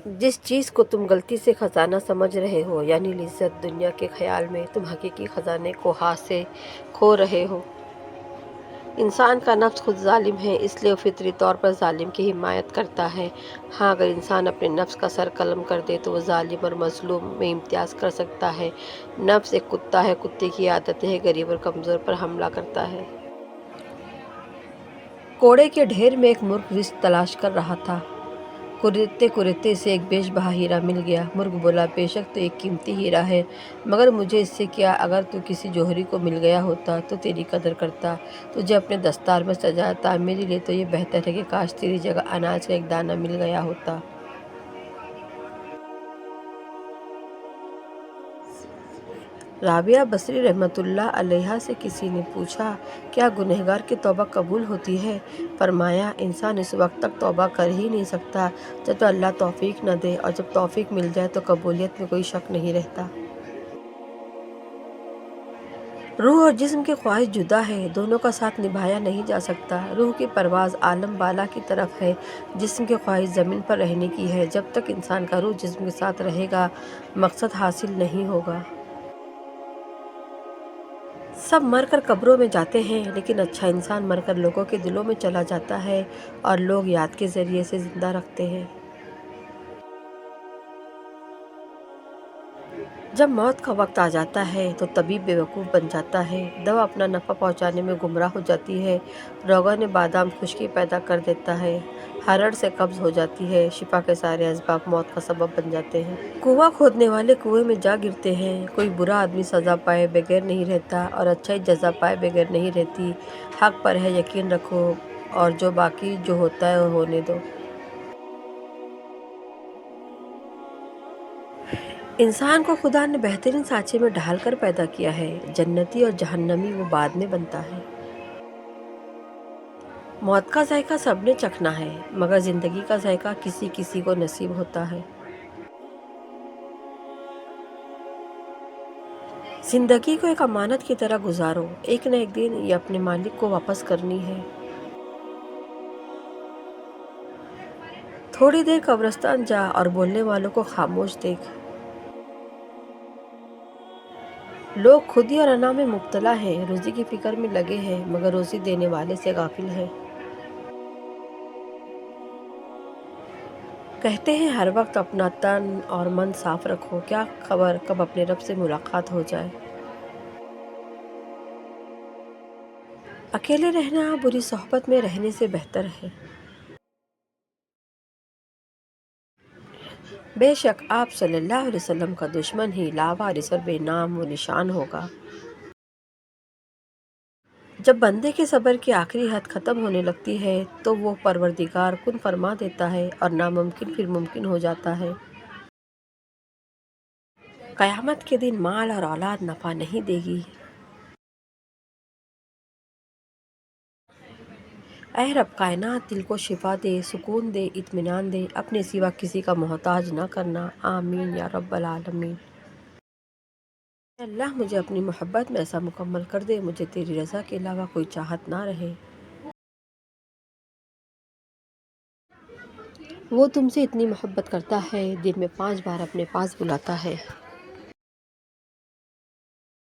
جس چیز کو تم غلطی سے خزانہ سمجھ رہے ہو یعنی لذت دنیا کے خیال میں، تم حقیقی خزانے کو ہاتھ سے کھو رہے ہو۔ انسان کا نفس خود ظالم ہے، اس لیے وہ فطری طور پر ظالم کی حمایت کرتا ہے۔ ہاں، اگر انسان اپنے نفس کا سر قلم کر دے تو وہ ظالم اور مظلوم میں امتیاز کر سکتا ہے۔ نفس ایک کتا ہے، کتے کی عادت ہے غریب اور کمزور پر حملہ کرتا ہے۔ کوڑے کے ڈھیر میں ایک مرغ رزق تلاش کر رہا تھا۔ کریدتے کریدتے اسے ایک بیش بہا ہیرا مل گیا۔ مرغ بولا، بے شک تو ایک قیمتی ہیرا ہے، مگر مجھے اس سے کیا؟ اگر تو کسی جوہری کو مل گیا ہوتا تو تیری قدر کرتا، تجھے اپنے دستار میں سجاتا۔ میرے لیے تو یہ بہتر ہے کہ کاش تیری جگہ اناج کا ایک دانہ مل گیا ہوتا۔ رابعہ بصری رحمۃ اللہ علیہا سے کسی نے پوچھا، کیا گنہگار کی توبہ قبول ہوتی ہے؟ فرمایا، انسان اس وقت تک توبہ کر ہی نہیں سکتا جب تک اللہ توفیق نہ دے، اور جب توفیق مل جائے تو قبولیت میں کوئی شک نہیں رہتا۔ روح اور جسم کی خواہش جدا ہے، دونوں کا ساتھ نبھایا نہیں جا سکتا۔ روح کی پرواز عالم بالا کی طرف ہے، جسم کی خواہش زمین پر رہنے کی ہے۔ جب تک انسان کا روح جسم کے ساتھ رہے گا، مقصد حاصل نہیں ہوگا۔ سب مر کر قبروں میں جاتے ہیں، لیکن اچھا انسان مر کر لوگوں کے دلوں میں چلا جاتا ہے اور لوگ یاد کے ذریعے سے زندہ رکھتے ہیں۔ جب موت کا وقت آ جاتا ہے تو طبیب بیوقوف بن جاتا ہے، دوا اپنا نفع پہنچانے میں گمراہ ہو جاتی ہے، روغن بادام خشکی پیدا کر دیتا ہے، ہرڑ سے قبض ہو جاتی ہے، شفا کے سارے اسباب موت کا سبب بن جاتے ہیں۔ کنواں کھودنے والے کنویں میں جا گرتے ہیں۔ کوئی برا آدمی سزا پائے بغیر نہیں رہتا اور اچھائی جزا پائے بغیر نہیں رہتی۔ حق پر ہے، یقین رکھو، اور جو باقی جو ہوتا ہے وہ ہونے دو۔ انسان کو خدا نے بہترین سانچے میں ڈھال کر پیدا کیا ہے، جنتی اور جہنمی وہ بعد میں بنتا ہے۔ موت کا ذائقہ سب نے چکھنا ہے، مگر زندگی کا ذائقہ کسی کسی کو نصیب ہوتا ہے۔ زندگی کو ایک امانت کی طرح گزارو، ایک نہ ایک دن یہ اپنے مالک کو واپس کرنی ہے۔ تھوڑی دیر قبرستان جا اور بولنے والوں کو خاموش دیکھ۔ لوگ خودی اور انا میں مبتلا ہیں، روزی کی فکر میں لگے ہیں، مگر روزی دینے والے سے غافل ہیں۔ کہتے ہیں ہر وقت اپنا تن اور من صاف رکھو، کیا خبر کب اپنے رب سے ملاقات ہو جائے۔ اکیلے رہنا بری صحبت میں رہنے سے بہتر ہے۔ بے شک آپ صلی اللہ علیہ وسلم کا دشمن ہی لاوارث اور بے نام و نشان ہوگا۔ جب بندے کے صبر کی آخری حد ختم ہونے لگتی ہے تو وہ پروردگار کن فرما دیتا ہے اور ناممکن پھر ممکن ہو جاتا ہے۔ قیامت کے دن مال اور اولاد نفع نہیں دے گی۔ اے رب کائنات، دل کو شفا دے، سکون دے، اطمینان دے، اپنے سوا کسی کا محتاج نہ کرنا، آمین یا رب العالمین۔ اے اللہ مجھے اپنی محبت میں ایسا مکمل کر دے مجھے تیری رضا کے علاوہ کوئی چاہت نہ رہے۔ وہ تم سے اتنی محبت کرتا ہے، دن میں 5 بار اپنے پاس بلاتا ہے۔